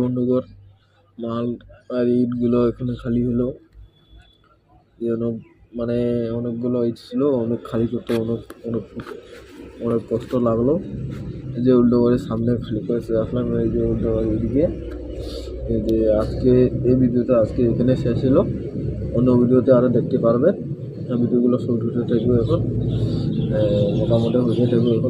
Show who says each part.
Speaker 1: বন্ধুগর মাল আর ইটগুলো এখানে খালি হলো, যেন মানে অনেকগুলো ইট ছিল, অনেক খালি করতে অনেক অনেক অনেক কষ্ট লাগলো। এই যে উল্টো বাড়ির সামনে খালি করে আসলাম, এই যে উল্টো বাড়ি এদিকে। এই যে আজকে এই ভিডিওটা আজকে এখানে শেষ হলো, অন্য ভিডিওতে আরও দেখতে পারবেন। ভিডিওগুলো শুট হতে থাকবে, এখন মোটামুটি হয়ে থাকবে এখন।